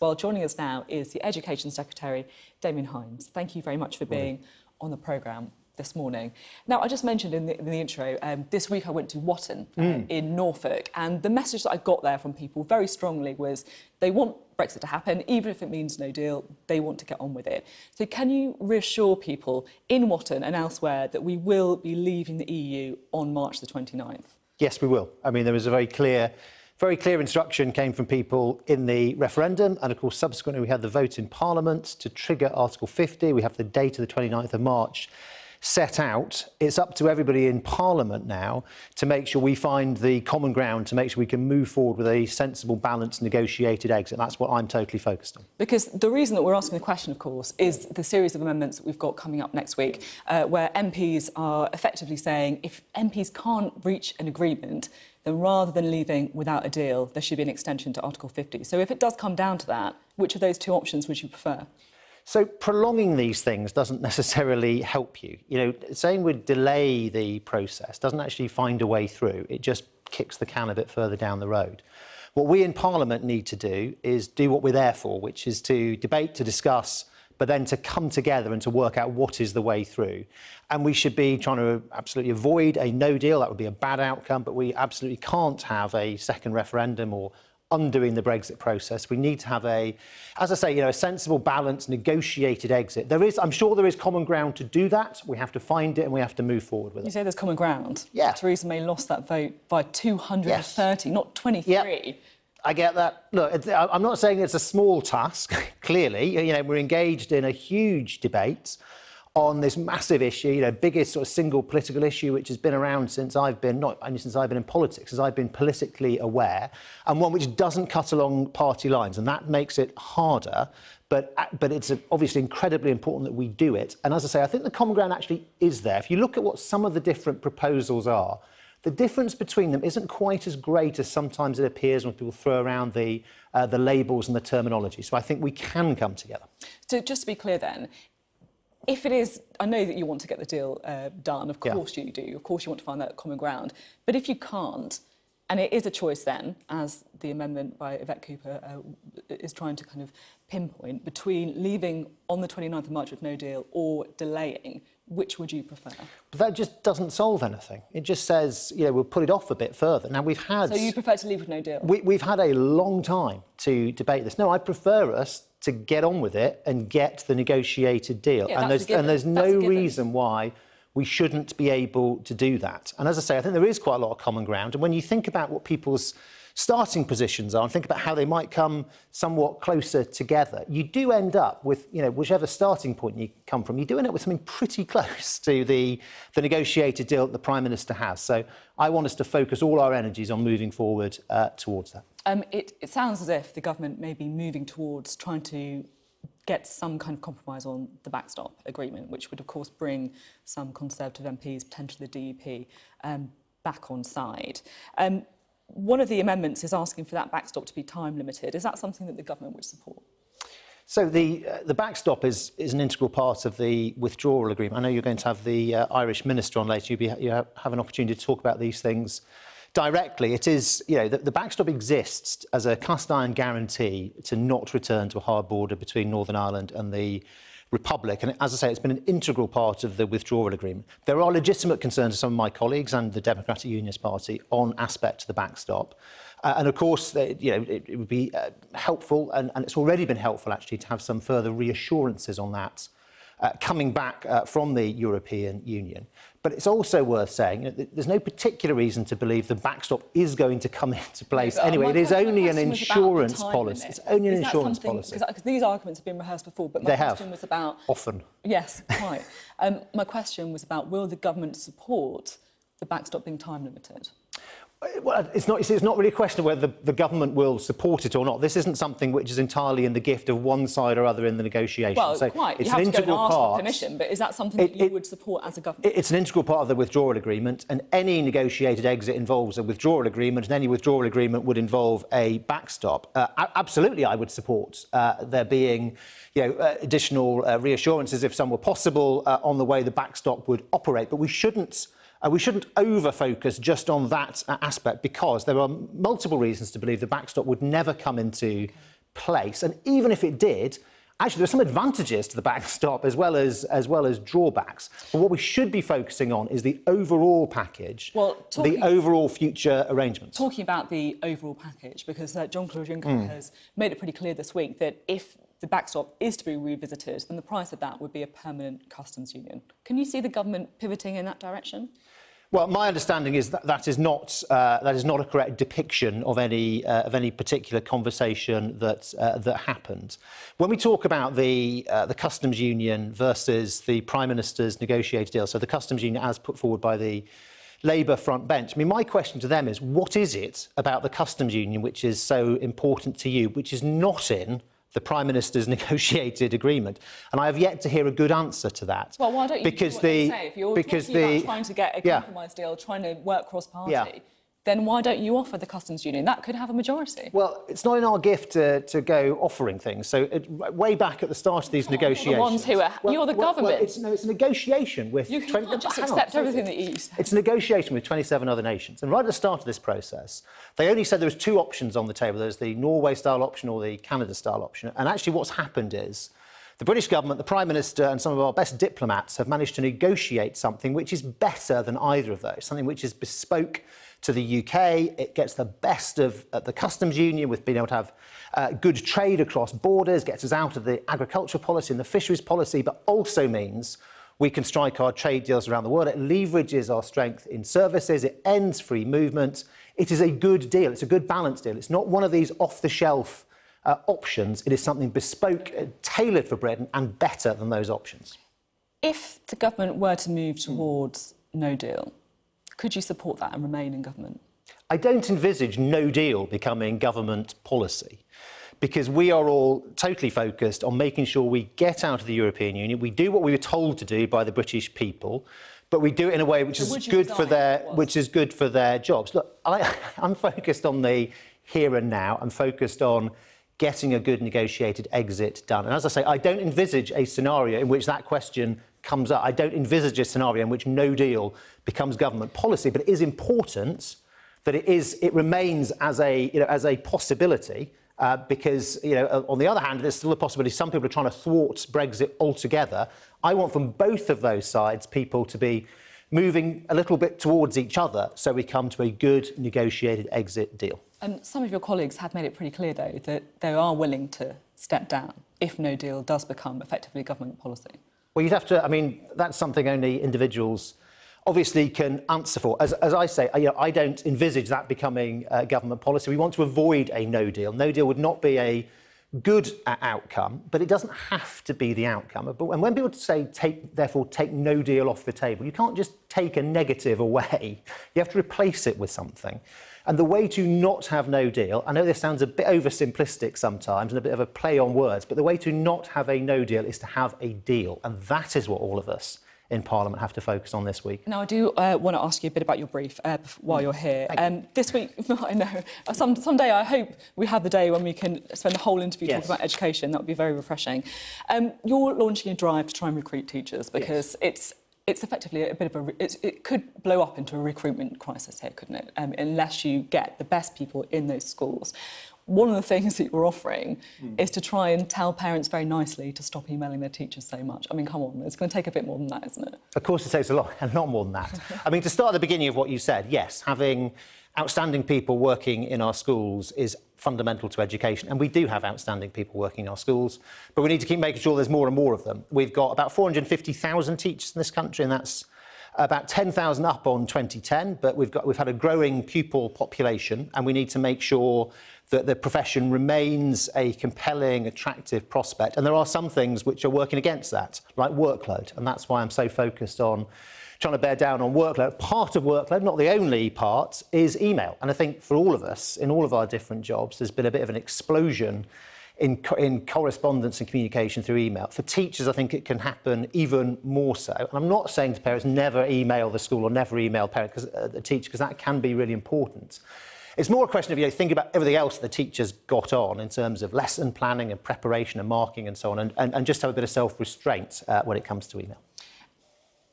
Well, joining us now is the Education Secretary, Damian Hinds. Thank you very much for being on the programme this morning. Now, I just mentioned in the intro, this week I went to Watton in Norfolk, and the message that I got there from people very strongly was they want Brexit to happen, even if it means no deal, they want to get on with it. So can you reassure people in Watton and elsewhere that we will be leaving the EU on March the 29th? Yes, we will. I mean, there was a very clear instruction came from people in the referendum, and of course subsequently we had the vote in Parliament to trigger Article 50. We have the date of the 29th of March set out. It's up to everybody in Parliament now to make sure we find the common ground, to make sure we can move forward with a sensible, balanced, negotiated exit. That's what I'm totally focused on. Because the reason that we're asking the question, of course, is the series of amendments that we've got coming up next week, where MPs are effectively saying if MPs can't reach an agreement, then rather than leaving without a deal, there should be an extension to Article 50. So if it does come down to that, which of those two options would you prefer? So prolonging these things doesn't necessarily help you. You know, saying we'd delay the process doesn't actually find a way through. It just kicks the can a bit further down the road. What we in Parliament need to do is do what we're there for, which is to debate, to discuss, but then to come together and to work out what is the way through. And we should be trying to absolutely avoid a no deal. That would be a bad outcome, but we absolutely can't have a second referendum or undoing the Brexit process. We need to have as I say, a sensible, balanced, negotiated exit. I'm sure there is common ground to do that. We have to find it and we have to move forward with it. You say there's common ground? Yeah. Theresa May lost that vote by 230, not 23. Yep. I get that. Look, I'm not saying it's a small task, clearly. We're engaged in a huge debate on this massive issue, biggest sort of single political issue which has been around since I've been, not only since I've been in politics, since I've been politically aware, and one which doesn't cut along party lines, and that makes it harder, but it's obviously incredibly important that we do it. And as I say, I think the common ground actually is there. If you look at what some of the different proposals are, the difference between them isn't quite as great as sometimes it appears when people throw around the labels and the terminology. So I think we can come together. So just to be clear then, if it is, I know that you want to get the deal done, of course you do, of course you want to find that common ground, but if you can't, and it is a choice then, as the amendment by Yvette Cooper is trying to kind of pinpoint, between leaving on the 29th of March with no deal or delaying, which would you prefer? But that just doesn't solve anything. It just says, we'll put it off a bit further. Now, we've had... So you prefer to leave with no deal? We've had a long time to debate this. No, I prefer us to get on with it and get the negotiated deal. Yeah, and there's no reason why we shouldn't be able to do that. And as I say, I think there is quite a lot of common ground. And when you think about what people's starting positions are and think about how they might come somewhat closer together, you do end up with, whichever starting point you come from, you do end up with something pretty close to the negotiated deal that the Prime Minister has. So I want us to focus all our energies on moving forward towards that. It sounds as if the government may be moving towards trying to get some kind of compromise on the backstop agreement, which would, of course, bring some Conservative MPs, potentially the DUP, back on side. One of the amendments is asking for that backstop to be time-limited. Is that something that the government would support? So the backstop is an integral part of the withdrawal agreement. I know you're going to have the Irish Minister on later. You have an opportunity to talk about these things directly. It is, the backstop exists as a cast-iron guarantee to not return to a hard border between Northern Ireland and the Republic. And as I say, it's been an integral part of the withdrawal agreement. There are legitimate concerns of some of my colleagues and the Democratic Unionist Party on aspects of the backstop. And of course, it would be helpful, and it's already been helpful, actually, to have some further reassurances on that coming back from the European Union. But it's also worth saying there's no particular reason to believe the backstop is going to come into place anyway. It is only an insurance policy. It's only an insurance policy. Because these arguments have been rehearsed before, but my question was about... Often. Yes, quite. My question was about, will the government support the backstop being time-limited? Well, it's not really a question of whether the government will support it or not. This isn't something which is entirely in the gift of one side or other in the negotiation. Well, so quite. It's you have an to integral go and ask part. for permission, but is that something that you would support as a government? It's an integral part of the withdrawal agreement, and any negotiated exit involves a withdrawal agreement, and any withdrawal agreement would involve a backstop. Absolutely, I would support there being additional reassurances, if some were possible, on the way the backstop would operate. But we shouldn't over-focus just on that aspect, because there are multiple reasons to believe the backstop would never come into place. And even if it did, actually, there are some advantages to the backstop as well as drawbacks. But what we should be focusing on is the overall package, the overall future arrangements. Talking about the overall package, because Jean-Claude Juncker has made it pretty clear this week that if the backstop is to be revisited, then the price of that would be a permanent customs union. Can you see the government pivoting in that direction? Well, my understanding is that is not a correct depiction of any particular conversation that happened. When we talk about the customs union versus the Prime Minister's negotiated deal, so the customs union as put forward by the Labour front bench, I mean, my question to them is, what is it about the customs union which is so important to you, which is not in the Prime Minister's negotiated agreement? And I have yet to hear a good answer to that. Well, why don't you do what they say? If you're talking about trying to get a compromise deal, trying to work cross-party, then why don't you offer the customs union? That could have a majority. Well, it's not in our gift to go offering things. So way back at the start of these negotiations... The ones who are... you're the government. It's a negotiation with... You can't just accept everything that you say. It's a negotiation with 27 other nations. And right at the start of this process, they only said there was two options on the table. There's the Norway-style option or the Canada-style option. And actually what's happened is the British government, the Prime Minister and some of our best diplomats have managed to negotiate something which is better than either of those, something which is bespoke to the UK. It gets the best of the customs union with being able to have good trade across borders, gets us out of the agricultural policy and the fisheries policy, but also means we can strike our trade deals around the world. It leverages our strength in services. It ends free movement. It is a good deal. It's a good balanced deal. It's not one of these off-the-shelf options. It is something bespoke, tailored for Britain and better than those options. If the government were to move towards no deal, could you support that and remain in government? I don't envisage no deal becoming government policy because we are all totally focused on making sure we get out of the European Union. We do what we were told to do by the British people, but we do it in a way which is good for their jobs. Look, I'm focused on the here and now. I'm focused on getting a good negotiated exit done. And as I say, I don't envisage a scenario in which that question comes up. I don't envisage a scenario in which no deal becomes government policy, but it is important that it remains as a possibility because, on the other hand, there's still a possibility some people are trying to thwart Brexit altogether. I want from both of those sides people to be moving a little bit towards each other so we come to a good negotiated exit deal. Some of your colleagues have made it pretty clear, though, that they are willing to step down if no deal does become effectively government policy. Well, you'd have to... I mean, that's something only individuals obviously can answer for. As I say, I don't envisage that becoming government policy. We want to avoid a no deal. No deal would not be a good outcome, but it doesn't have to be the outcome. And when people say, therefore, take no deal off the table, you can't just take a negative away. You have to replace it with something. And the way to not have no deal, I know this sounds a bit oversimplistic sometimes and a bit of a play on words, but the way to not have a no deal is to have a deal. And that is what all of us in Parliament have to focus on this week. Now, I do want to ask you a bit about your brief while you're here. This week, I know, someday I hope we have the day when we can spend the whole interview talking about education. That would be very refreshing. You're launching a drive to try and recruit teachers because it's effectively a bit of it could blow up into a recruitment crisis here, couldn't it? Unless you get the best people in those schools. One of the things that you're offering is to try and tell parents very nicely to stop emailing their teachers so much. I mean, come on, it's going to take a bit more than that, isn't it? Of course it takes a lot more than that. I mean, to start at the beginning of what you said, yes, having outstanding people working in our schools is fundamental to education, and we do have outstanding people working in our schools, but we need to keep making sure there's more and more of them. We've got about 450,000 teachers in this country, and that's about 10,000 up on 2010, but we've had a growing pupil population, and we need to make sure that the profession remains a compelling, attractive prospect. And there are some things which are working against that, like workload, and that's why I'm so focused on trying to bear down on workload. Part of workload, not the only part, is email. And I think for all of us, in all of our different jobs, there's been a bit of an explosion in correspondence and communication through email. For teachers, I think it can happen even more so. And I'm not saying to parents, never email the school or never email the teacher, because that can be really important. It's more a question of, thinking about everything else the teachers got on in terms of lesson planning and preparation and marking and so on, and just have a bit of self-restraint when it comes to email.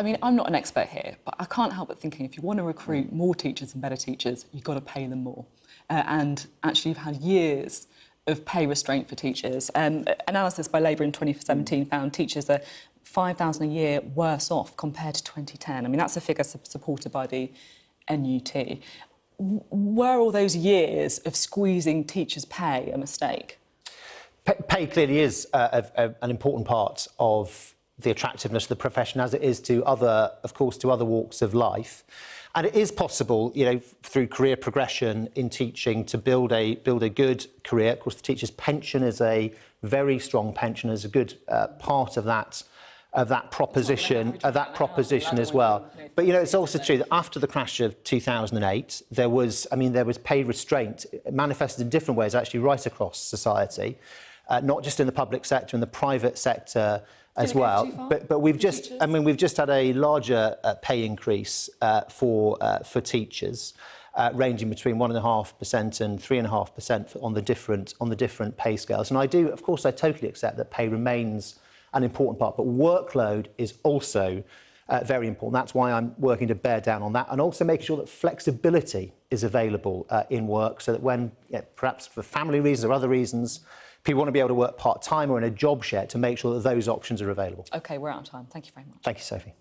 I mean, I'm not an expert here, but I can't help but thinking if you want to recruit more teachers and better teachers, you've got to pay them more. And actually, you've had years of pay restraint for teachers. Analysis by Labour in 2017 found teachers are 5,000 a year worse off compared to 2010. I mean, that's a figure supported by the NUT. Were all those years of squeezing teachers' pay a mistake? Pay clearly is an important part of the attractiveness of the profession, as it is to other, of course, to other walks of life. And it is possible, you know, through career progression in teaching to build a good career. Of course, the teacher's pension is a very strong pension, is a good part of that proposition as well. But you know, it's also true that after the crash of 2008, there was pay restraint. It manifested in different ways, actually, right across society, not just in the public sector, in the private sector as well. But we've just had a larger pay increase for teachers, ranging between 1.5% and 3.5% on the different pay scales. And I totally accept that pay remains an important part, but workload is also very important. That's why I'm working to bear down on that, and also making sure that flexibility is available in work, so that when, perhaps for family reasons or other reasons, people want to be able to work part-time or in a job share, to make sure that those options are available. OK, we're out of time. Thank you very much. Thank you, Sophie.